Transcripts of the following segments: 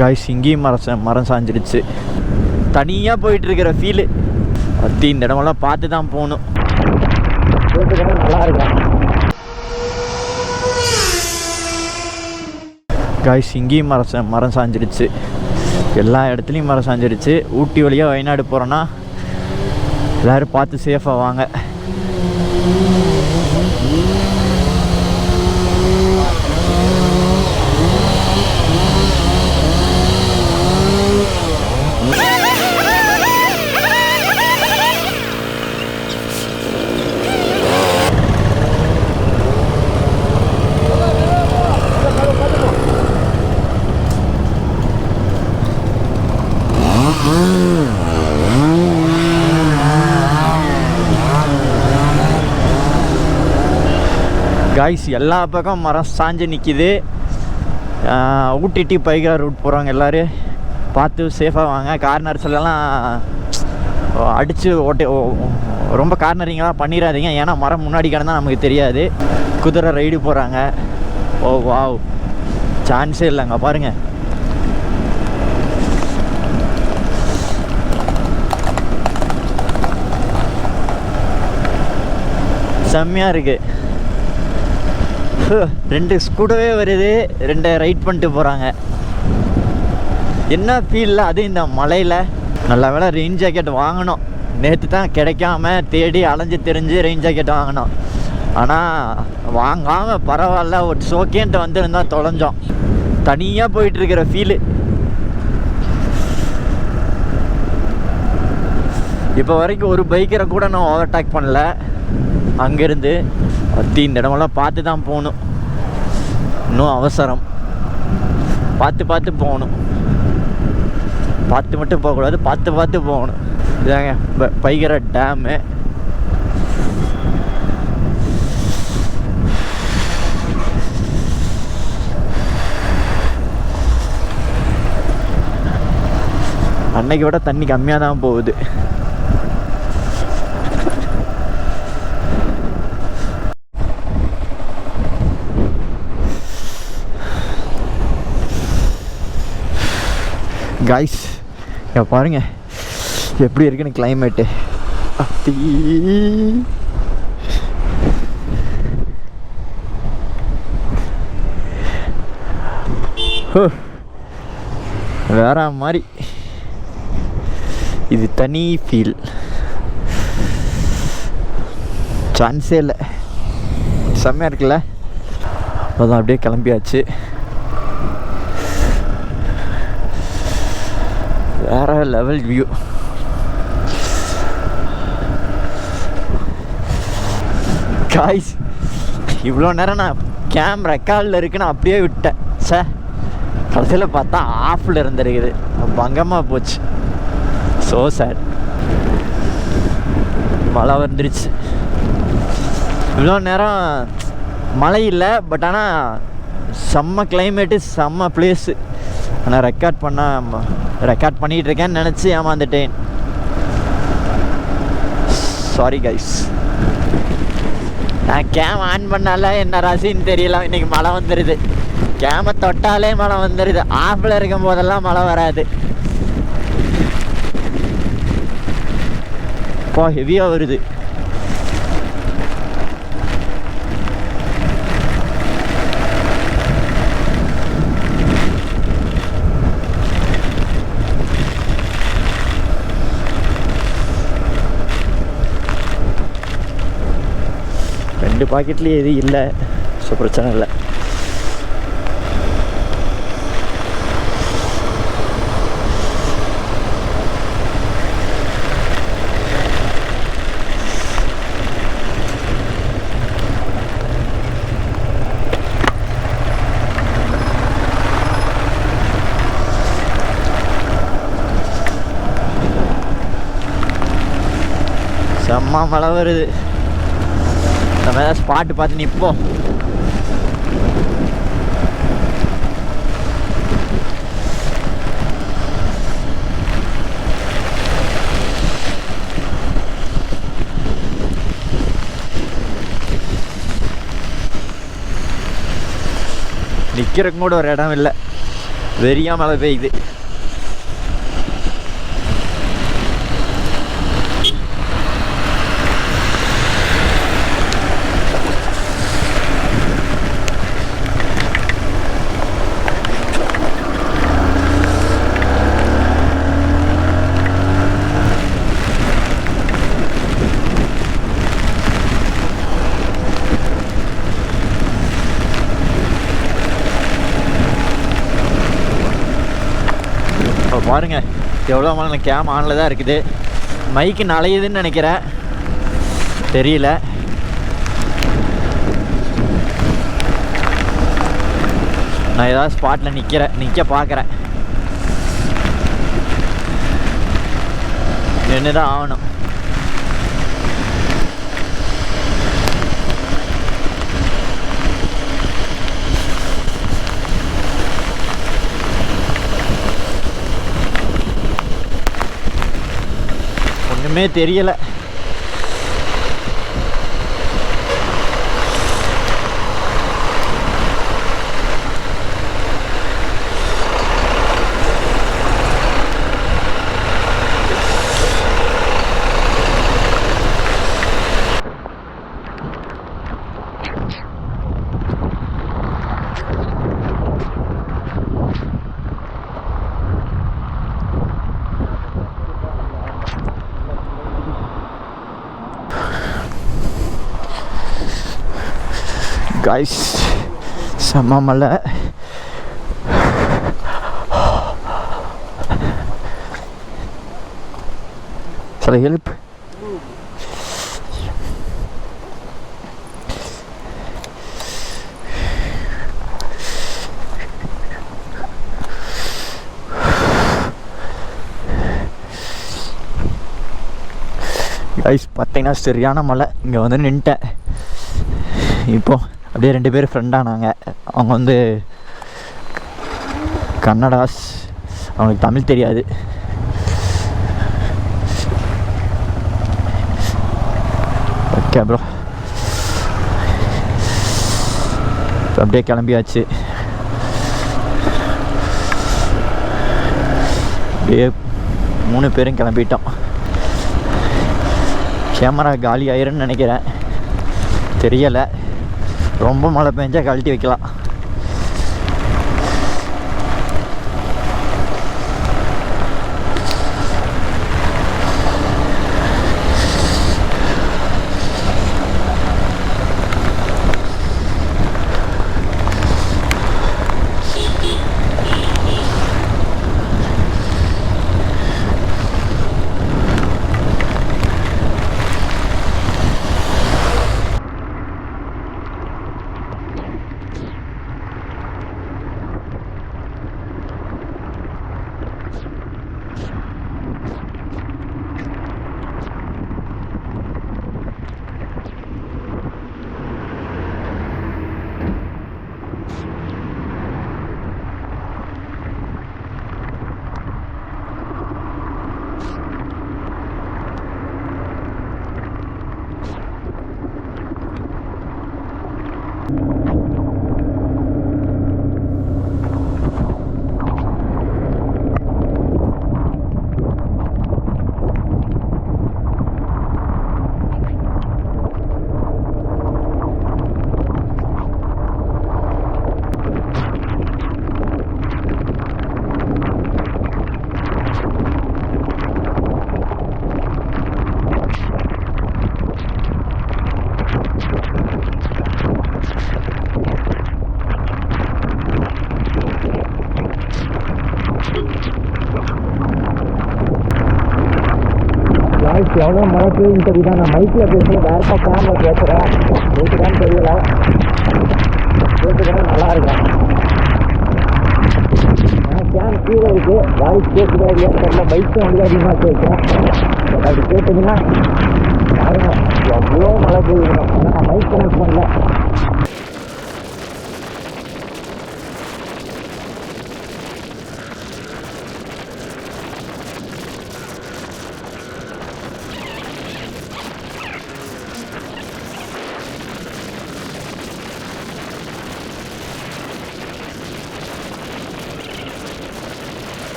Guys இங்கேயும் மரம் சாஞ்சிருச்சு. தனியாக போயிட்டுருக்கிற ஃபீலு பற்றி இந்த இடமெல்லாம் பார்த்து தான் போகணும். நல்லா இருக்கும். காய்ஸ் இங்கேயும் மரம் சாஞ்சிருச்சு. எல்லா இடத்துலையும் மரம் சாஞ்சிருச்சு. ஊட்டி வழியாக வயநாடு போகிறோன்னா எல்லோரும் பார்த்து சேஃபாக வாங்க. காய்ஸ் எல்லா பக்கம் மரம் சாஞ்சு நிற்கிது. ஊட்டி பைகா ரூட் போகிறவங்க எல்லோரும் பார்த்து சேஃபாக வாங்க. கார்னர்ஸ்லாம் அடித்து ரொம்ப கார்னரிங்கெல்லாம் பண்ணிடாதீங்க. ஏன்னா மரம் முன்னாடி கிடந்தா நமக்கு தெரியாது. குதிரை ரைடு போகிறாங்க. ஓ வாவ், சான்ஸே இல்லைங்க. பாருங்கள், செம்மையாக இருக்குது. 2 ஸ்கூட்டவே வருது, 2 ரைட் பண்ணிட்டு போகிறாங்க. என்ன ஃபீலில் அது இந்த மலையில். நல்ல வேளை ரெயின் ஜாக்கெட் வாங்கணும். நேற்று தான் கிடைக்காம தேடி அலைஞ்சு தெரிஞ்சு ரெயின் ஜாக்கெட் வாங்கினோம். ஆனால் வாங்காமல் பரவாயில்ல, ஒரு சோக்கேன்ட்டு வந்துருந்தா தொலைஞ்சோம். தனியாக போயிட்டுருக்கிற ஃபீலு. இப்போ வரைக்கும் ஒரு பைக்கரை கூட நான் ஓவர்டேக் பண்ணல. அங்கேருந்து பற்றி இந்த இடமெல்லாம் பார்த்து தான் போகணும். இன்னும் அவசரம். பார்த்து போகணும். பார்த்து மட்டும் போகக்கூடாது, பார்த்து போகணும். இதாங்க பைகர டேமு. அன்னைக்கு விட தண்ணி கம்மியாக தான் போகுது. காய்ஸ் இங்கே பாருங்கள் எப்படி இருக்குன்னு கிளைமேட்டு. அப்படி வேற மாதிரி இது தனி ஃபீல். சான்ஸே இல்லை. செம்மையாக இருக்குல்ல. அதான் அப்படியே கிளம்பியாச்சு. வேற லெவல் வியூ. காய்ஸ் இவ்வளோ நேரம் நான் கேமரா ரெக்கார்டில் இருக்குன்னு அப்படியே விட்டேன். கடைசியில் பார்த்தா ஆஃபில் இருந்துருக்குது. பங்கமாக போச்சு. So sad. மழை வந்துருச்சு. இவ்வளோ நேரம் மழை இல்லை, பட் ஆனால் செம்ம கிளைமேட்டு, செம்ம பிளேஸு. ஆனால் ரெக்கார்ட் பண்ணிகிட்டு இருக்கேன்னு நினச்சி ஏமாந்துட்டேன். Sorry guys. நான் கேம் ஆன் பண்ணால என்ன ராசின்னு தெரியல. இன்றைக்கி மழை வந்துடுது. கேமை தொட்டாலே மழை வந்துடுது. ஆஃபில் இருக்கும் போதெல்லாம் மழை வராது. இப்போ ஹெவியாக வருது. பாக்கெட்லேயே எதுவும் இல்லை. ஸோ பிரச்சனை இல்லை. செம்ம மழை வருது. நம்ம ஏதாவது ஸ்பாட்டு பார்த்து நிற்போம். நிற்கிறதுக்கு கூட ஒரு இடம் இல்லை. வெறியா மழை பெய்யுது. பாருங்க எவ்வளோ மழை. கேம் ஆனில் தான் இருக்குது. மைக்கு நலையுதுன்னு நினைக்கிறேன், தெரியல. நான் ஏதாவது ஸ்பாட்டில் நிற்க பார்க்குறேன். நின்று தான் ஆகணும். ஒன்றுமே தெரியலை. गाइस செம்ம மழை. Shall I help? गाइस பார்த்தீங்கன்னா சரியான மழை. இங்கே வந்து நின்ட்டேன். இப்போ அப்படியே 2 பேர் ஃப்ரெண்டானாங்க. அவங்க வந்து கன்னடாஸ், அவங்களுக்கு தமிழ் தெரியாது. ஓகே ப்ரோ, அப்படியே கிளம்பியாச்சு. அப்படியே 3 பேரும் கிளம்பிட்டோம். கேமரா காலி ஆயிருன்னு நினைக்கிறேன், தெரியலை. ரொம்ப மழை பெஞ்சா கழட்டி வைக்கலாம். எவ்வளோ மழை பெய்யுன்னு தெரியுதா? நான் மைக்கில் பேசுகிறேன், டேரெக்டாக கேமில் பேசுகிறேன். கேட்குதான்னு தெரியல, கேட்குதுன்னா நல்லா இருக்கும். ஆனால் கேம் கீழே இருக்குது, வாய்ஸ் கேட்குதா இல்லையான்னு தெரியல. பைக்கும் வந்து அதிகமாக கேட்குறேன். அப்படி கேட்டீங்கன்னா பாருங்க எவ்வளோ மழை பெய்யுது. ஆனால் நான் மைக் கனெக்ட் பண்ணல.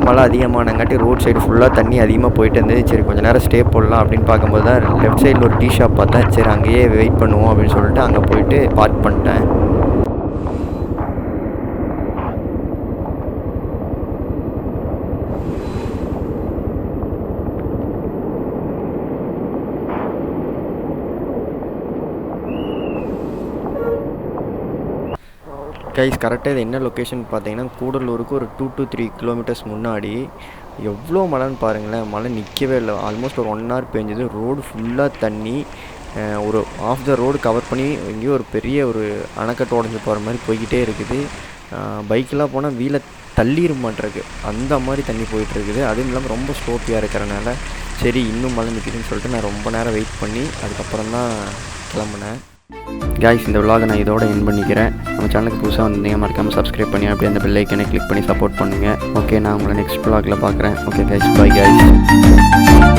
மழை அதிகமானங்காட்டி ரோட் சைடு ஃபுல்லாக தண்ணி அதிகமாக போயிட்டு இருந்தது. சரி கொஞ்சம் நேரம் ஸ்டே போடலாம் அப்படின்னு பார்க்கும்போது தான் லெஃப்ட் சைடில் ஒரு டீ ஷாப் பார்த்தேன். சரி அங்கேயே வெயிட் பண்ணுவோம் அப்படின்னு சொல்லிட்டு அங்கே போயிட்டு பார்க் பண்ணிட்டேன். கைஸ் கரெக்டாக இது என்ன லொக்கேஷன் பார்த்தீங்கன்னா கூடலூருக்கு ஒரு 2 to 3 கிலோமீட்டர்ஸ் முன்னாடி. எவ்வளோ மழைன்னு பாருங்களேன். மழை நிற்கவே இல்லை. ஆல்மோஸ்ட் ஒரு 1 hour பெஞ்சது. ரோடு ஃபுல்லாக தண்ணி. ஒரு ஆஃப் த ரோடு கவர் பண்ணி எங்கேயோ ஒரு பெரிய ஒரு அணைக்கட்டு உடஞ்சி போகிற மாதிரி போய்கிட்டே இருக்குது. பைக்கெலாம் போனால் வீலை தள்ளிட மாட்டிருக்கு, அந்த மாதிரி தண்ணி போயிட்டுருக்குது. அதுவும் இல்லாமல் ரொம்ப ஸ்லோப்பியாக இருக்கிறனால சரி இன்னும் மழை நிற்கிதுன்னு சொல்லிட்டு நான் ரொம்ப நேரம் வெயிட் பண்ணி அதுக்கப்புறம் தான் கிளம்புனேன். கைஸ் இந்த விலாகை நான் இதோட என் பண்ணிக்கிறேன். நம்ம சேனலுக்கு புதுசாக வந்தீங்க மறக்காமல் சப்ஸ்கிரைப் பண்ணி அப்படியே அந்த பெல் ஐக்கனை கிளிக் பண்ணி சப்போர்ட் பண்ணுங்கள். ஓகே நான் உங்களை நெக்ஸ்ட் விலாகில் பார்க்குறேன். Okay guys, bye guys.